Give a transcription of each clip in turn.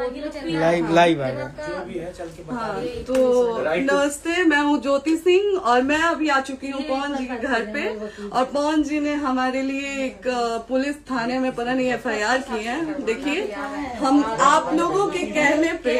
Live हाँ, तो नमस्ते, मैं हूँ ज्योति सिंह और मैं अभी आ चुकी हूँ पवन जी के घर पे। और पवन जी ने हमारे लिए एक पुलिस थाने में पता नहीं FIR की है। देखिए, हम आप लोगों के कहने पे,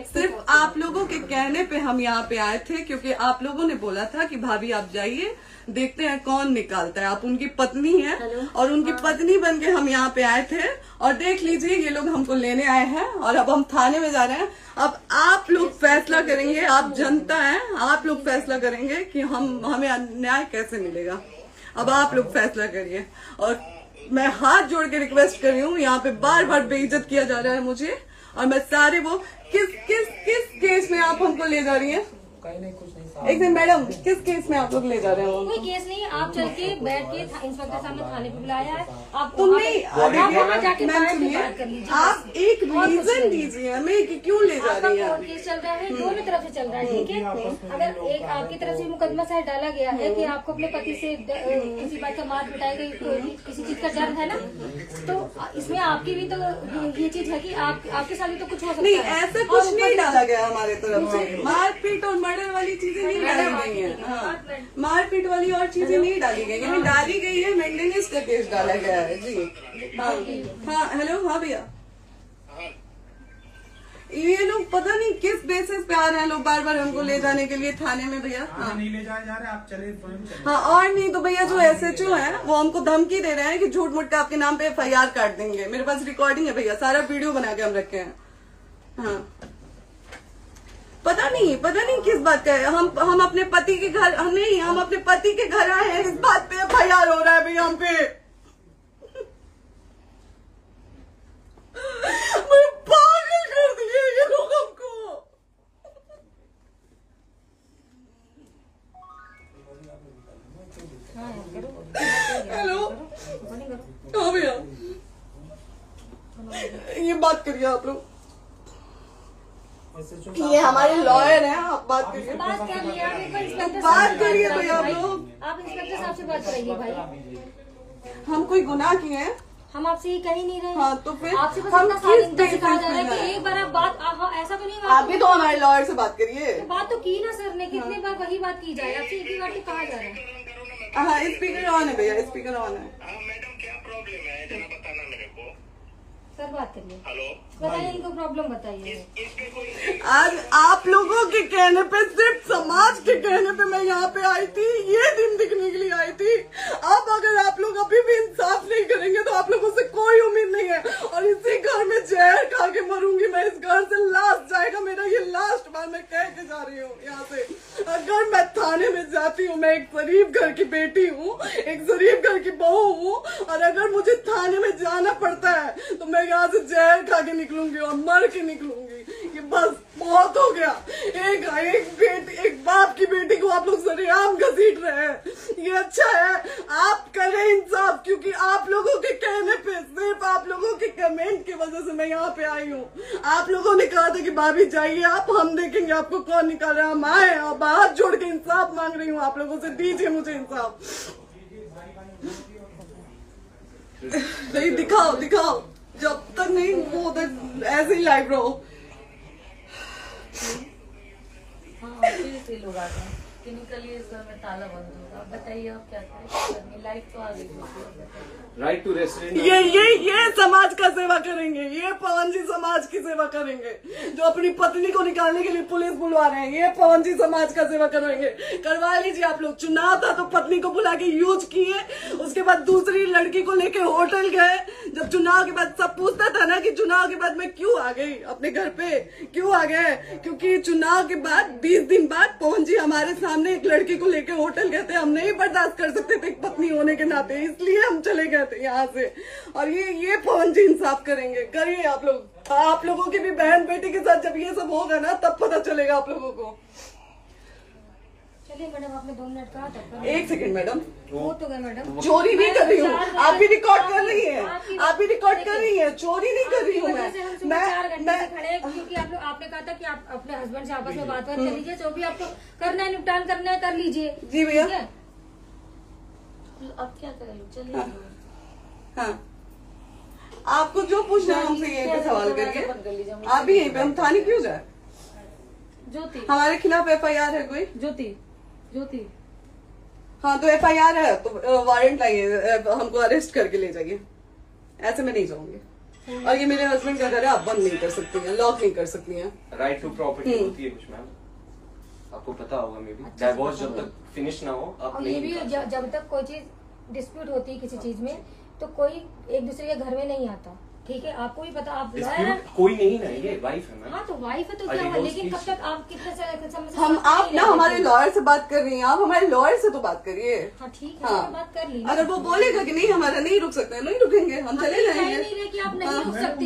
सिर्फ आप लोगों के कहने पे हम यहाँ पे आए थे, क्योंकि आप लोगों ने बोला था कि भाभी आप जाइए, देखते हैं कौन निकालता है। आप उनकी पत्नी है और उनकी पत्नी बन के हम यहाँ पे आए थे। और देख लीजिए, ये लोग हमको लेने आए हैं और अब हम थाने में जा रहे हैं। अब आप लोग फैसला करेंगे, आप जनता हैं, आप लोग फैसला करेंगे कि हमें न्याय कैसे मिलेगा। अब आप लोग फैसला करिए। और मैं हाथ जोड़ के रिक्वेस्ट कर रही हूँ, यहाँ पे बार बार बेइज्जत किया जा रहा है मुझे। और मैं सारे वो किस केस में आप हमको ले जा रही हैं? एक दिन मैडम, किस केस में आप लोग ले जा रहे हो? कोई केस नहीं, आप चल के बैठ के इंस्पेक्टर साहब ने थाने पे बुलाया है। आप तुम नहीं, आप एक रीजन दीजिए हमें कि क्यों ले जा रही है। कोर्ट केस चल रहा है, दोनों तरफ से चल रहा है, ठीक है। अगर एक आपकी तरफ से मुकदमा शायद डाला गया है कि आपको अपने पति से किसी बात का मार पिटाई गई, किसी चीज का डर है ना, तो इसमें आपकी भी तो ये चीज है कि आपके साथ भी तो कुछ हो सकता है। नहीं, ऐसा कुछ नहीं डाला गया हमारे तरफ से। मारपीट और मर्डर वाली चीजें नहीं डाली गई है। हाँ, मारपीट वाली और चीजें नहीं डाली गई है। डाली गई है मेंटेनेंस का केस डाला गया है जी। हाँ हेलो, हाँ भैया, ये लोग पता नहीं किस बेसिस पे आ रहे हैं लोग बार बार हमको ले जाने के लिए थाने में भैया। हाँ, नहीं ले जाए जा रहे, आप चले। हाँ, और नहीं तो भैया जो SHO है वो हमको धमकी दे रहे हैं कि झूठ मूठ का आपके नाम पे FIR काट देंगे। मेरे पास रिकॉर्डिंग है भैया, सारा वीडियो बना के हम रखे हैं। हाँ, पता नहीं किस बात का है। हम अपने पति के घर, नहीं, हम अपने पति के घर आए हैं, इस बात पे FIR हो रहा है भैया हम पे। पागल कर दिए ये लोग हमको। हेलो, हाँ भैया, ये बात करिए आप लोग। ये हमारे लॉयर हैं, आप बात करिए। बात कर लिया, बात करिए भैया आप लोग। आप इंस्पेक्टर साहब से बात करेंगे भाई। हम कोई गुनाह किए हैं? हम आपसे ये कह ही नहीं रहे। हाँ, तो फिर आपसे बस हम इतना सिखाया जा रहा है कि एक बार आप बात, ऐसा तो नहीं। आप भी तो हमारे लॉयर से बात करिए। तो बात तो की ना सर ने, कितने बार वही बात की जाए, आपसे एक ही बार तो कहा जा रहा है। हाँ, स्पीकर ऑन है भैया, स्पीकर ऑन है। मैडम क्या प्रॉब्लम है जरा बताना मेरे को। सर बात करिए। हेलो, बताइए, इनको प्रॉब्लम बताइए। आज आप लोगों के कहने पे, सिर्फ समाज के कहने पे मैं यहाँ पे आई थी, ये दिन दिखने के लिए आई थी। अब अगर आप लोग अभी भी इंसाफ नहीं करेंगे तो आप लोगों से कोई उम्मीद नहीं है। और इसी घर में जहर खा के मरूंगी मैं। इस घर से लास्ट जाएगा मेरा, ये लास्ट बार मैं कह के जा रही हूँ यहाँ से। अगर मैं थाने में जाती हूँ, मैं एक शरीफ घर की बेटी हूँ, एक शरीफ घर की बहू हूँ, और अगर मुझे थाने में जाना पड़ता है तो मैं यहाँ से जहर खा के निकलूंगी और मर के निकलूंगी। ये बस बहुत हो गया। एक बाप की बेटी को आप लोग सरेआम घसीट रहे हैं, ये अच्छा है? आप करें इंसाफ, क्योंकि आप लोगों के कहने पे, सिर्फ आप लोगों के कमेंट की वजह से मैं यहाँ पे आई हूँ। आप लोगों ने कहा था कि भाभी जाइए आप, हम देखेंगे आपको कौन निकाल रहा है। हम आए और हाथ जोड़ के इंसाफ मांग रही हूँ आप लोगों से, दीजिए मुझे इंसाफ। नहीं, दिखाओ, जब तक नहीं वो उधर ऐसे ही लाइव रहो। हाँ, फिर से लोग आते हैं कि निकलिए, इस घर में ताला बंद होगा। आप बताइए आप क्या करें? लाइफ तो आ गई। Right to restaurant. ये समाज का सेवा करेंगे, ये पवन जी समाज की सेवा करेंगे। जो अपनी पत्नी को निकालने के लिए पुलिस बुलवा रहे हैं, ये पवन जी समाज का सेवा करेंगे। करवा लीजिए आप लोग। चुनाव था तो पत्नी को बुला के यूज किए, उसके बाद दूसरी लड़की को लेके होटल गए। जब चुनाव के बाद सब पूछता था ना कि चुनाव के बाद मैं क्यों आ गई अपने घर पे, क्यों आ गए? क्योंकि चुनाव के बाद 20 दिन बाद पवन जी हमारे सामने एक लड़की को लेके होटल गए थे। हम नहीं बर्दाश्त कर सकते थे एक पत्नी होने के नाते, इसलिए हम चले गए थे यहाँ से। और ये पवन जी इंसाफ करेंगे। करिए आप लोग। आप लोगों की भी बहन बेटी के साथ जब ये सब होगा ना, तब पता चलेगा आप लोगों को। चलिए मैडम, आपने 2 मिनट कहा था। 1 सेकंड मैडम, वो तो गए मैडम। चोरी नहीं कर रही हूँ, आप भी रिकॉर्ड कर रही हैं, आप भी रिकॉर्ड कर रही हैं। चोरी नहीं कर रही हूँ मैं। 4 घंटे से खड़े हैं क्योंकि आपने कहा था कि आप अपने हस्बैंड से आपस में बात कर लीजिए, जो भी आपको करना है, निपटान करना है, कर लीजिए। जी भैया। अब क्या करें? चलिए। हाँ, आपको जो पूछना है हमसे यहीं पे सवाल करिए। आप भी यहीं पे, हम थाने क्यों जाए? ज्योति, हमारे खिलाफ FIR है कोई? ज्योति हाँ तो FIR है तो वारंट लाइए, हमको अरेस्ट करके ले जाइए। ऐसे में नहीं जाऊंगी। और ये मेरे हस्बैंड का घर है, आप बंद नहीं कर सकती हैं, लॉक नहीं कर सकती हैं। राइट टू प्रॉपर्टी होती है कुछ मैम, आपको पता होगा मे बी। डाइवोर्स जब तक फिनिश ना हो आप और ये नहीं भी निकाल सकते। जब तक कोई चीज डिस्प्यूट होती है किसी चीज में तो कोई एक दूसरे के घर में नहीं आता, ठीक है? आपको भी पता, आप Dispute कोई नहीं ना, ये वाइफ है मैम। हाँ तो वाइफ है तो क्या हुआ, लेकिन कब तक आप कितने समय हम आप ना हमारे लॉयर से बात कर रही हैं, आप हमारे लॉयर से तो बात करिए। हाँ ठीक है, हाँ। बात कर ली। अगर वो बोलेगा कि नहीं हमारा नहीं रुक सकते, नहीं रुकेंगे, हम चले नहीं जाएंगे। रहे कि आप नहीं रुक सकते,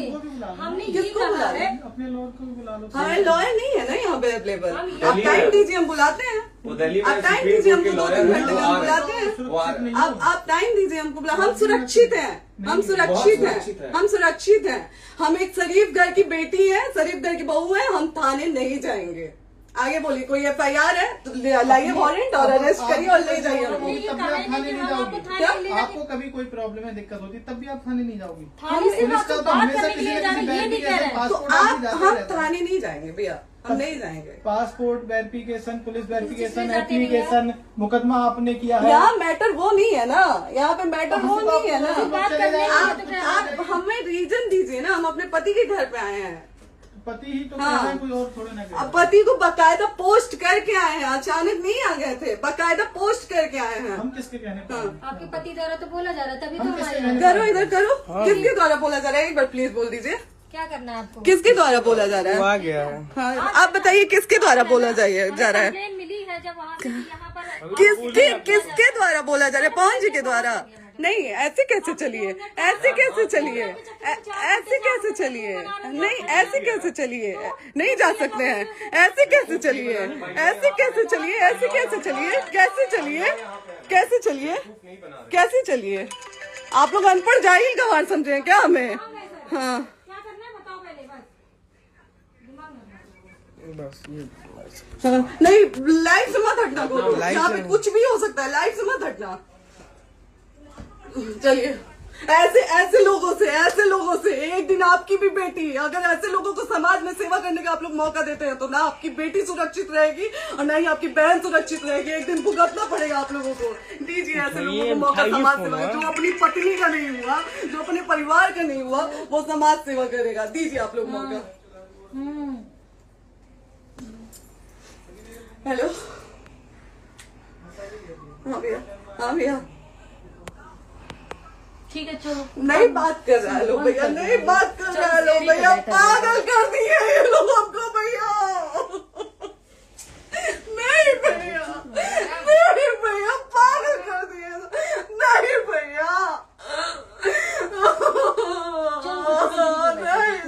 हमने ये किसको बुला कहा रहे? है। अपने लॉर्ड को भी बुला लो। हमारे लॉयर नहीं है ना यहाँ पे अवेलेबल। आप दिल्ली टाइम में- दीजिए, हम बुलाते हैं। वो दिल्ली में आप टाइम सुप्रीम दीजिए, कोर्ट के हमको 2 लॉयर घंटे हैं, में वो हम आ बुलाते रहे हैं। हैं, वो आ रहे हैं। आप टाइम दीजिए हमको, हम सुरक्षित हैं, हम सुरक्षित हैं, हम सुरक्षित हैं। हम एक शरीफ घर की बेटी है, शरीफ घर की बहू है, हम थाने नहीं जाएंगे। आगे बोलिए, कोई FIR है तो लाइए वारंट और अरेस्ट करिए और ले जाइए हमको। तब भी आप थाने नहीं जाओगी। क्या? आपको कभी कोई प्रॉब्लम है, दिक्कत होती है, तब भी आप थाने नहीं जाओगी। थाने से पुलिस का तो बात हमेशा करने के किसी लिए न जाना, किसी ये नहीं कह रहे हैं। तो पासपोर्ट आप आदि जाते हम रहता है। थाने नहीं जाएंगे भैया, हम नहीं जाएंगे। पासपोर्ट वेरिफिकेशन, पुलिस वेरिफिकेशन, चीज़ जाते नहीं है। एप्लीकेशन, मुकदमा आपने किया है। यहाँ मैटर वो नहीं है ना, यहाँ पे मैटर वो नहीं है ना। बात करने के लिए तो फिर आप हमें रीजन दीजिए ना, हम अपने पति के घर पे आए हैं। पति ही तो हाँ। कह रहे हैं, कोई और थोड़े ना कह रहे अब पति को बकायदा पोस्ट करके आए हैं, अचानक नहीं आ गए थे, बकायदा पोस्ट करके आए हैं। हम किसके कहने पर हैं? आपके पति द्वारा तो बोला जा रहा है, तभी तो हम हमारे किसके यहाँ- कहने करो इधर करो, किसके द्वारा बोला जा रहा है? एक बार प्लीज बोल दीजिए, क्या करना है आपको? किसके द्वारा बोला जा रहा है? आ गया है। हाँ, आप बताइए किसके द्वारा बोला जा रहा है? कंप्लेन मिली है जब वहाँ से यहाँ पर किसके द्वारा बोला जा रहा है? पवन जी के द्वारा? नहीं, ऐसे कैसे चलिए, ऐसे कैसे चलिए, ऐसे कैसे चलिए, नहीं ऐसे कैसे चलिए, नहीं जा सकते हैं, ऐसे कैसे चलिए, ऐसे कैसे चलिए, ऐसे कैसे चलिए, कैसे चलिए, कैसे चलिए, कैसे चलिए? आप लोग अनपढ़ जाहिल गंवार समझे हैं क्या हमें? हाँ क्या करना है बताओ पहले, बस दिमाग में। हाँ, नहीं लाइफ से मत हटना, यहाँ पे कुछ भी हो सकता है, लाइफ से मत हटना। चलिए, ऐसे लोगों से एक दिन आपकी भी बेटी, अगर ऐसे लोगों को समाज में सेवा करने का आप लोग मौका देते हैं तो ना आपकी बेटी सुरक्षित रहेगी और ना ही आपकी बहन सुरक्षित रहेगी। एक दिन भुगतना पड़ेगा आप लोगों को। दीजिए ऐसे लोगों को मौका समाज सेवा का, जो अपनी पत्नी का नहीं हुआ, जो अपने परिवार का नहीं हुआ, वो समाज सेवा करेगा। दीजिए आप लोग मौका। हेलो, हाँ भैया, हाँ भैया, ठीक है चलो। नहीं बात कर रहा है लोग भैया, नहीं बात कर रहा है लोग भैया, पागल कर दिए ये लोग हमको भैया। नहीं भैया, नहीं भैया, पागल कर दिए, नहीं भैया, नहीं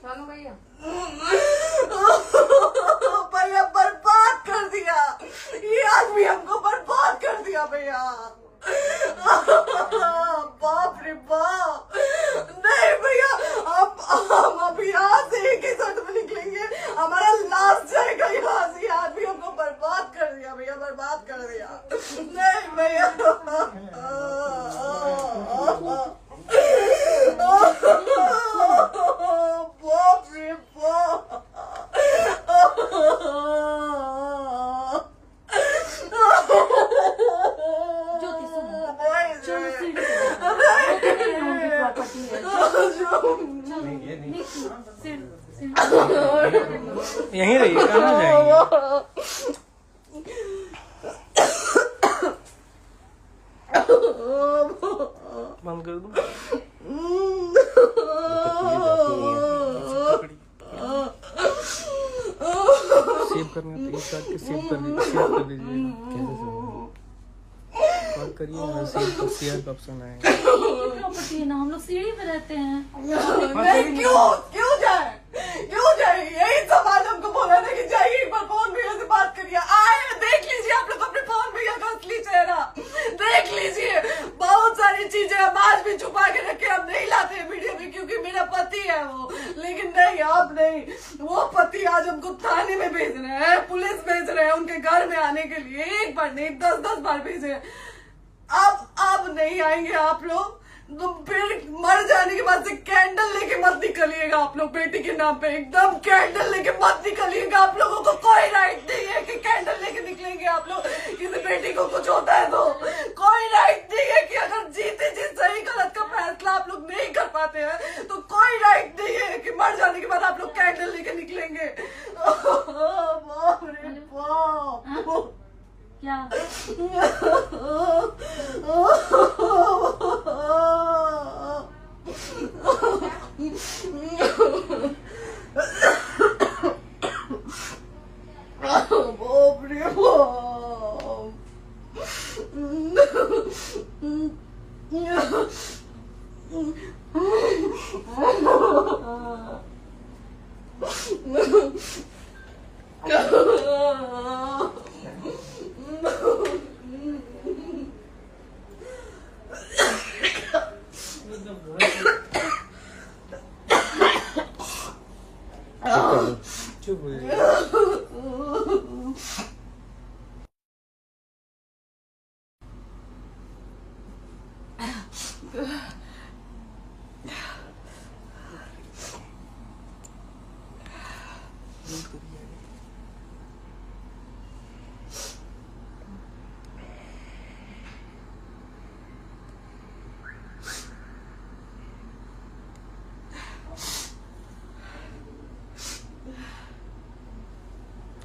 चलो भैया, भैया बर्बाद कर दिया ये आदमी, हमको बर्बाद कर दिया भैया। बाप रे बाप, नहीं भैया, हम अभी यहाँ से एक ही शर्त में निकलेंगे, हमारा लास्ट जाएगा यहाँ से। ये आदमी हमको बर्बाद कर दिया भैया, बर्बाद कर दिया। नहीं भैया, बाप रे बाप, ज्योति सुनो, नहीं, चलो सीढ़ी प्रॉपर्टी है, यहीं रहिए, कहाँ जाएंगे? बंद कर दो। सेव करना तो इस बात के सेव कर दीजिए। बात करिए, सेव शेयर का ऑप्शन आएगा। प्रॉपर्टी है ना, हम लोग सीढ़ी पे रहते हैं। नहीं, क्यों जाए? यही समाज हमको बोला था कि जाइए एक बार पवन भैया से बात करिए। आए, देख लीजिए आप लोग अपने पवन भैया का असली चेहरा, देख लीजिए। बहुत सारी चीजें हम आज भी छुपा के रखे, हम नहीं लाते हैं मीडिया में क्योंकि मेरा पति है वो, लेकिन नहीं, आप नहीं। वो पति आज हमको थाने में भेज रहे हैं, पुलिस भेज रहे हैं उनके घर में आने के लिए, एक बार नहीं 10-10 बार भेजे। अब नहीं आएंगे आप लोग, तो फिर मर जाने के बाद से कैंडल लेके मत निकलिएगा आप लोग बेटी के नाम पे, एकदम कैंडल लेके मत निकलिएगा। आप लोगों को कोई राइट नहीं है कि कैंडल लेके निकलेंगे आप लोग। किसी बेटी को कुछ होता है तो कोई राइट नहीं है कि अगर जीते जी सही गलत का फैसला आप लोग नहीं कर पाते हैं तो कोई राइट नहीं है कि मर जाने के बाद आप लोग कैंडल लेके निकलेंगे। बाप रे बाप, क्या बाप रे चुप हो जाइए।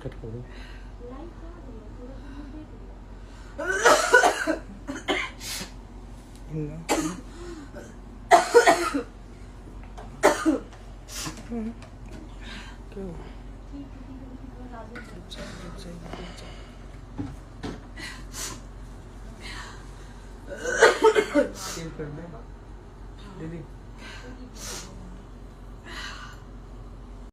कट कर दो। सेव कर दे दीदी।